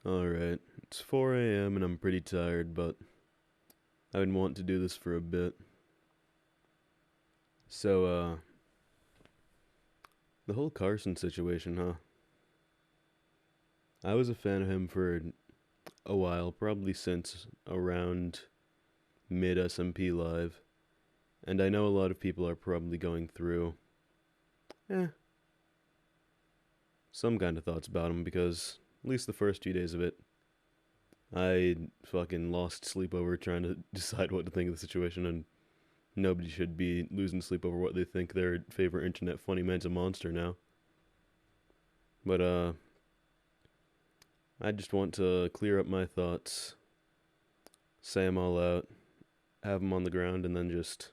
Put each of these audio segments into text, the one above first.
Alright, it's 4 a.m. and I'm pretty tired, but I've been wanting to do this for a bit. So, the whole Carson situation, huh? I was a fan of him for a while, probably since around mid SMP Live, and I know a lot of people are probably going through, eh, some kind of thoughts about him because at least the first few days of it, I fucking lost sleep over trying to decide what to think of the situation, and nobody should be losing sleep over what they think their favorite internet funny man's a monster now. But I just want to clear up my thoughts, say them all out, have them on the ground, and then just,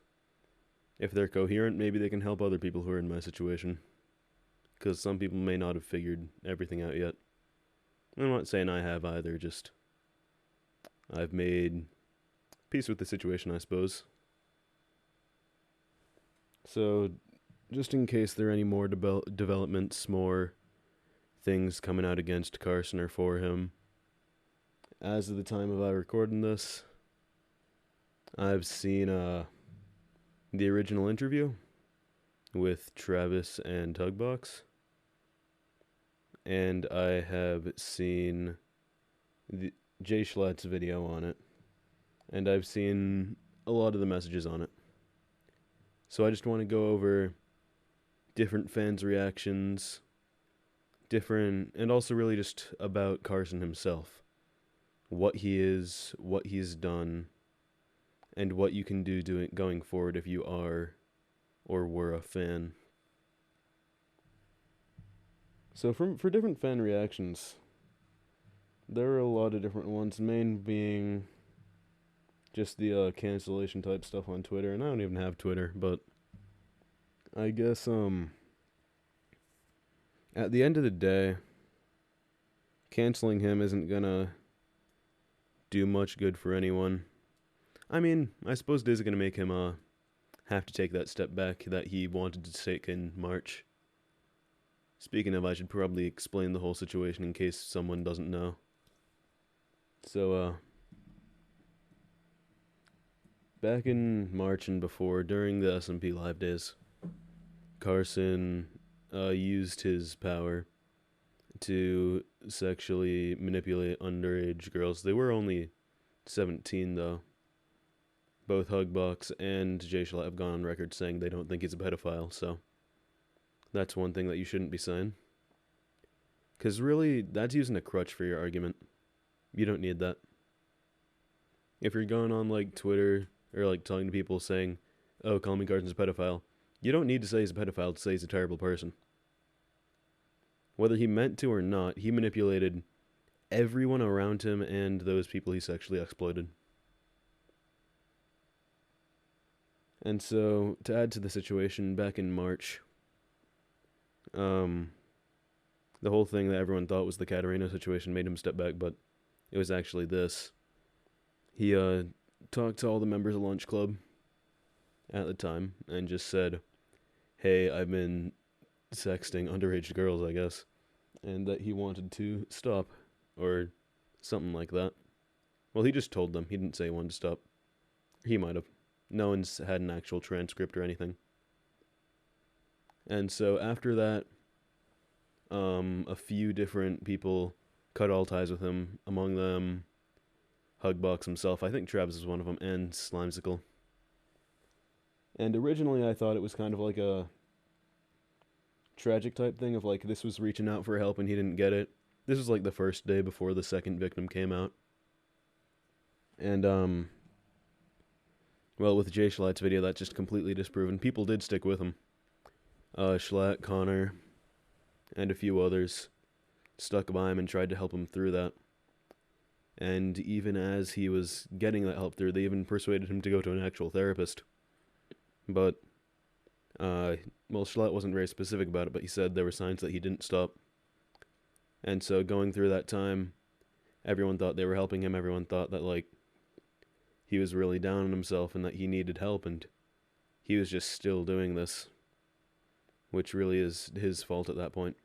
if they're coherent, maybe they can help other people who are in my situation. Because some people may not have figured everything out yet. I'm not saying I have either, just I've made peace with the situation, I suppose. So, just in case there are any more developments, more things coming out against Carson or for him, as of the time of I recording this, I've seen the original interview with Travis and Tugbox, and I have seen the Jay Schlatt's video on it, and I've seen a lot of the messages on it. So I just want to go over different fans' reactions, and also really just about Carson himself. What he is, what he's done, and what you can do going forward if you are or were a fan. So for different fan reactions, there are a lot of different ones, main being just the cancellation type stuff on Twitter, and I don't even have Twitter, but I guess at the end of the day, canceling him isn't gonna do much good for anyone. I mean, I suppose it is gonna make him have to take that step back that he wanted to take in March. Speaking of, I should probably explain the whole situation in case someone doesn't know. So, back in March and before, during the SMP Live days, Carson used his power to sexually manipulate underage girls. They were only 17, though. Both Hugbox and Jay Schlatt have gone on record saying they don't think he's a pedophile, so that's one thing that you shouldn't be saying. Because really, that's using a crutch for your argument. You don't need that. If you're going on, like, Twitter, or, like, talking to people saying, oh, call me Carson's a pedophile, you don't need to say he's a pedophile to say he's a terrible person. Whether he meant to or not, he manipulated everyone around him and those people he sexually exploited. And so, to add to the situation, back in March, the whole thing that everyone thought was the Katarina situation made him step back, but it was actually this. He talked to all the members of Lunch Club at the time and just said, hey, I've been sexting underage girls, I guess, and that he wanted to stop, or something like that. Well, he just told them. He didn't say he wanted to stop. He might have. No one's had an actual transcript or anything. And so after that, a few different people cut all ties with him, among them Hugbox himself. I think Travis is one of them, and Slimesicle. And originally I thought it was kind of like a tragic type thing of like this was reaching out for help and he didn't get it. This was like the first day before the second victim came out. And well, with Jay Schlatt's video, that's just completely disproven. People did stick with him. Schlatt, Connor, and a few others stuck by him and tried to help him through that. And even as he was getting that help through, they even persuaded him to go to an actual therapist. But, well, Schlatt wasn't very specific about it, but he said there were signs that he didn't stop. And so going through that time, everyone thought they were helping him. Everyone thought that, like, he was really down on himself and that he needed help, and he was just still doing this, which really is his fault at that point.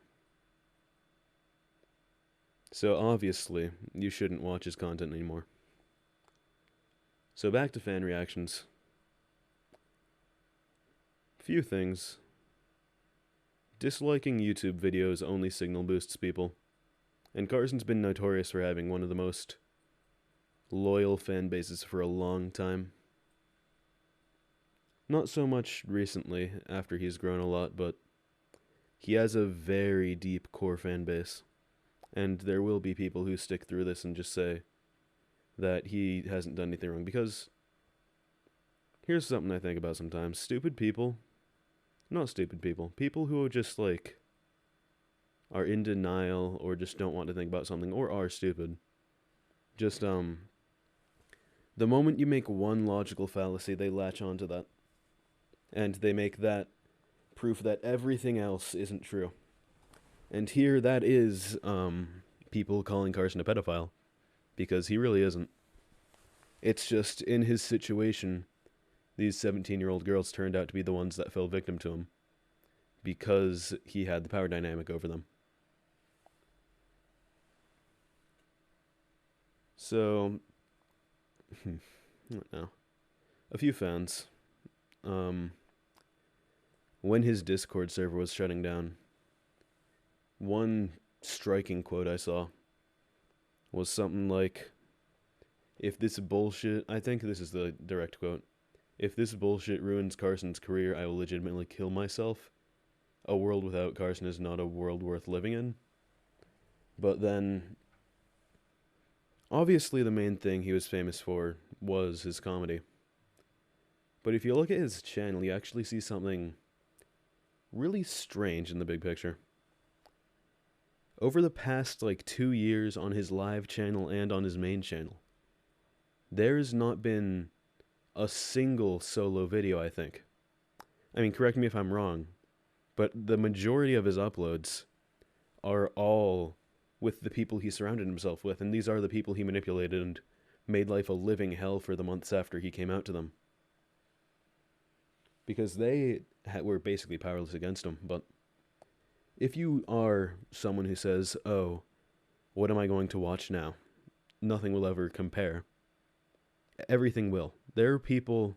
So obviously, you shouldn't watch his content anymore. So back to fan reactions. Few things. Disliking YouTube videos only signal boosts people. And Carson's been notorious for having one of the most loyal fan bases for a long time. Not so much recently, after he's grown a lot, but he has a very deep core fan base. And there will be people who stick through this and just say that he hasn't done anything wrong. Because here's something I think about sometimes. Stupid people, not stupid people, people who are just like are in denial or just don't want to think about something or are stupid. Just the moment you make one logical fallacy, they latch onto that. And they make that proof that everything else isn't true. And here that is people calling Carson a pedophile, because he really isn't. It's just in his situation, these 17-year-old girls turned out to be the ones that fell victim to him because he had the power dynamic over them. So, I don't know. A few fans, when his Discord server was shutting down, one striking quote I saw was something like, if this bullshit, I think this is the direct quote, if this bullshit ruins Carson's career, I will legitimately kill myself. A world without Carson is not a world worth living in. But then, obviously the main thing he was famous for was his comedy. But if you look at his channel, you actually see something really strange in the big picture. Over the past 2 years on his live channel and on his main channel, there's not been a single solo video, I think. I mean, correct me if I'm wrong, but the majority of his uploads are all with the people he surrounded himself with, and these are the people he manipulated and made life a living hell for the months after he came out to them. Because they were basically powerless against him. But if you are someone who says, oh, what am I going to watch now? Nothing will ever compare. Everything will. There are people,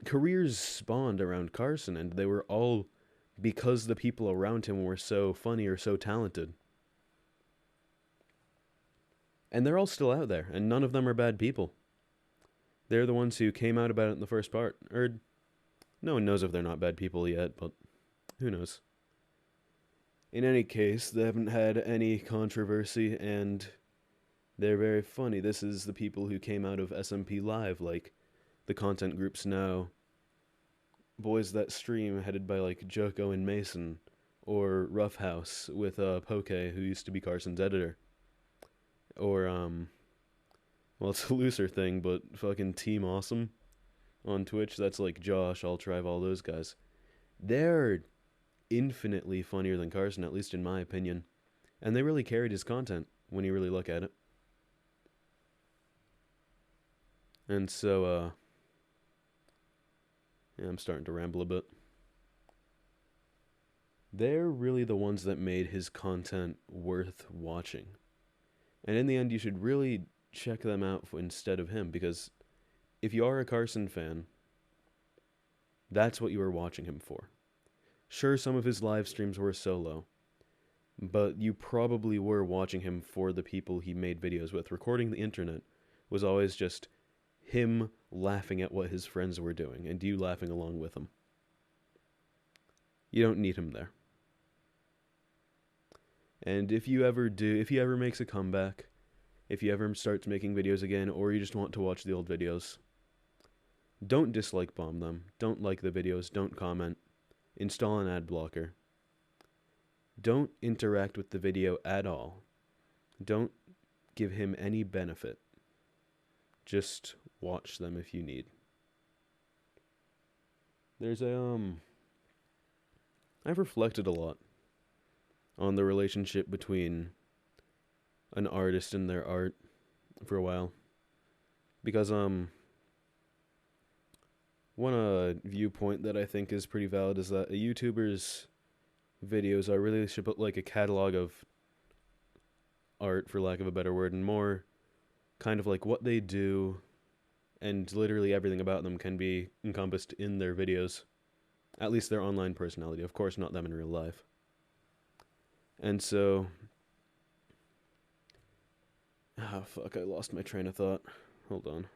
careers spawned around Carson, and they were all because the people around him were so funny or so talented. And they're all still out there, and none of them are bad people. They're the ones who came out about it in the first part. Or, no one knows if they're not bad people yet, but who knows. In any case, they haven't had any controversy, and they're very funny. This is the people who came out of SMP Live, like the content groups now. Boys That Stream, headed by Joko and Mason, or Roughhouse with Poke, who used to be Carson's editor. Or, well, it's a looser thing, but fucking Team Awesome on Twitch, that's Josh, Altrive, all those guys. They're infinitely funnier than Carson, at least in my opinion. And they really carried his content when you really look at it. And so, yeah, I'm starting to ramble a bit. They're really the ones that made his content worth watching. And in the end, you should really check them out instead of him, because if you are a Carson fan, that's what you are watching him for. Sure, some of his live streams were solo, but you probably were watching him for the people he made videos with. Recording the internet was always just him laughing at what his friends were doing, and you laughing along with him. You don't need him there. And if he ever makes a comeback, if he ever starts making videos again, or you just want to watch the old videos, don't dislike bomb them. Don't like the videos. Don't comment. Install an ad blocker. Don't interact with the video at all. Don't give him any benefit. Just watch them if you need. There's I've reflected a lot on the relationship between an artist and their art for a while. Because, one viewpoint that I think is pretty valid is that a YouTuber's videos are really should put a catalog of art, for lack of a better word, and more kind of like what they do, and literally everything about them can be encompassed in their videos. At least their online personality. Of course, not them in real life. And so... Ah, fuck, I lost my train of thought. Hold on.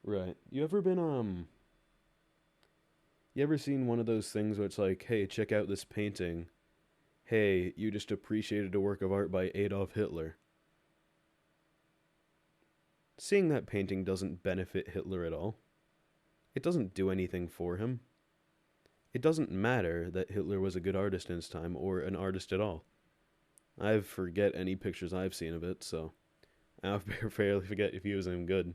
Right. You ever seen one of those things where it's like, hey, check out this painting. Hey, you just appreciated a work of art by Adolf Hitler. Seeing that painting doesn't benefit Hitler at all. It doesn't do anything for him. It doesn't matter that Hitler was a good artist in his time, or an artist at all. I forget any pictures I've seen of it, so I fairly forget if he was even good.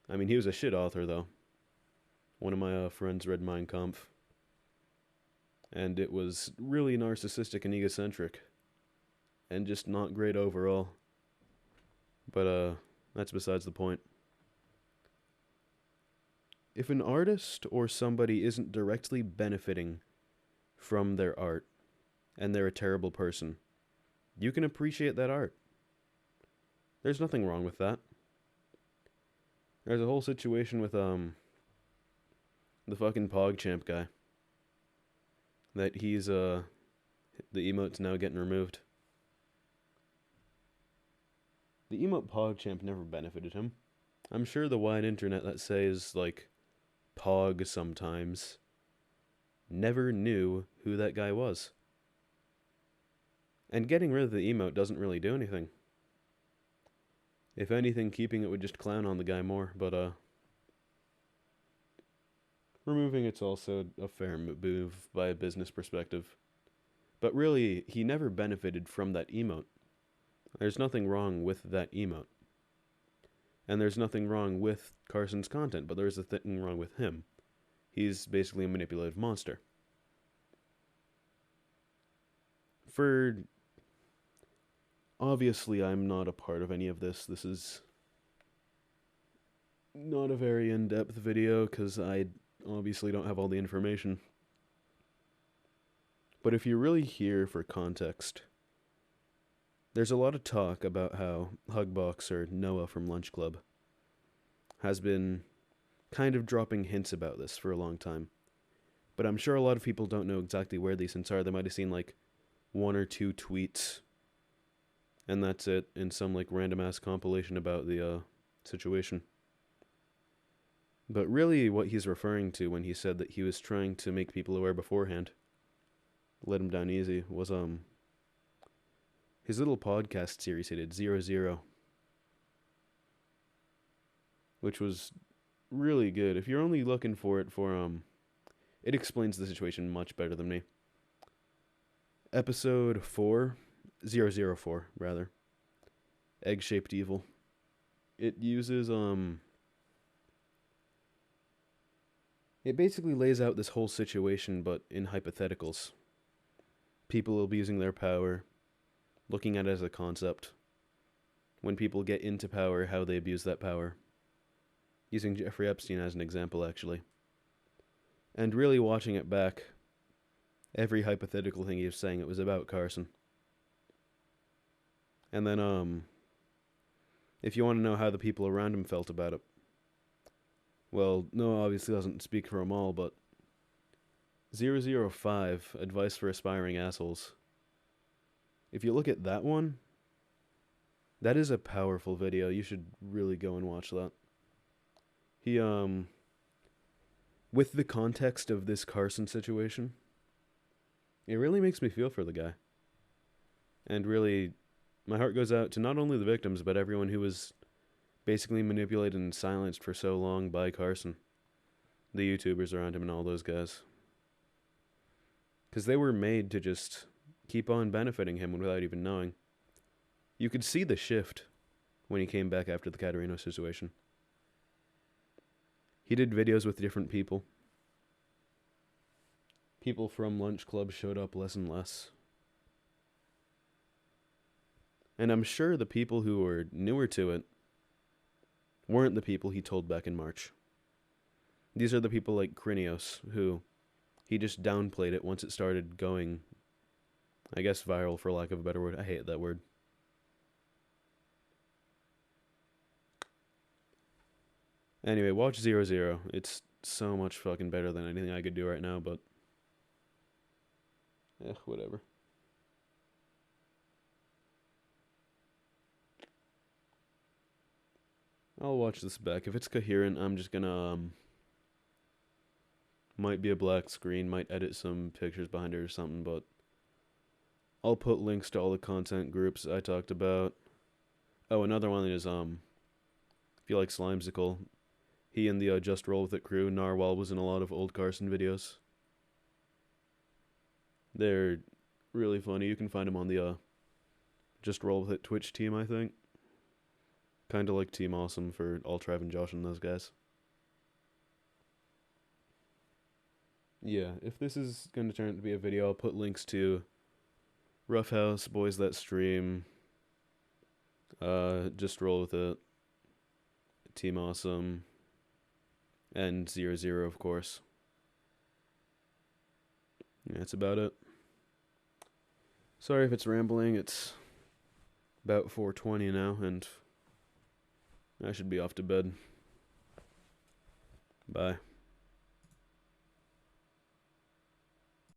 I mean, he was a shit author, though. One of my friends read Mein Kampf, and it was really narcissistic and egocentric, and just not great overall. But, that's besides the point. If an artist or somebody isn't directly benefiting from their art, and they're a terrible person, you can appreciate that art. There's nothing wrong with that. There's a whole situation with, the fucking PogChamp guy. That he's, the emote's now getting removed. The emote PogChamp never benefited him. I'm sure the wide internet that says, like, Pog sometimes never knew who that guy was. And getting rid of the emote doesn't really do anything. If anything, keeping it would just clown on the guy more, but, removing it's also a fair move by a business perspective. But really, he never benefited from that emote. There's nothing wrong with that emote. And there's nothing wrong with Carson's content, but there's a thing wrong with him. He's basically a manipulative monster. Obviously, I'm not a part of any of this. This is not a very in-depth video, because I obviously don't have all the information. But if you're really here for context, there's a lot of talk about how Hugbox, or Noah from Lunch Club, has been kind of dropping hints about this for a long time. But I'm sure a lot of people don't know exactly where these hints are. They might have seen like 1 or 2 tweets, and that's it, in some like random ass compilation about the situation. But really what he's referring to when he said that he was trying to make people aware beforehand, let him down easy, was his little podcast series he did, 00, which was really good. If you're only looking for it for, it explains the situation much better than me. Episode 004, rather. Egg-shaped evil. It uses, it basically lays out this whole situation, but in hypotheticals. People abusing their power, looking at it as a concept. When people get into power, how they abuse that power. Using Jeffrey Epstein as an example, actually. And really watching it back, every hypothetical thing he was saying, it was about Carson. And then, if you want to know how the people around him felt about it, well, Noah obviously doesn't speak for them all, but 005, Advice for Aspiring Assholes. If you look at that one, that is a powerful video. You should really go and watch that. He, with the context of this Carson situation, it really makes me feel for the guy. And really, my heart goes out to not only the victims, but everyone who was basically manipulated and silenced for so long by Carson. The YouTubers around him and all those guys. Because they were made to just keep on benefiting him without even knowing. You could see the shift when he came back after the Caterino situation. He did videos with different people. People from Lunch Club showed up less and less. And I'm sure the people who were newer to it weren't the people he told back in March. These are the people like Krinios, who he just downplayed it once it started going I guess viral for lack of a better word. I hate that word. Anyway, watch 00. It's so much fucking better than anything I could do right now, but whatever. I'll watch this back. If it's coherent, I'm just gonna might be a black screen, might edit some pictures behind it or something, but I'll put links to all the content groups I talked about. Oh, another one is if you like Slimesicle, he and the Just Roll With It crew, Narwhal was in a lot of old Carson videos. They're really funny. You can find them on the Just Roll With It Twitch team, I think. Kinda like Team Awesome for Altrive and Josh and those guys. Yeah, if this is going to turn out to be a video, I'll put links to Roughhouse, Boys That Stream, Just Roll With It, Team Awesome, and 00, of course. Yeah, that's about it. Sorry if it's rambling, it's about 4:20 now, and I should be off to bed. Bye.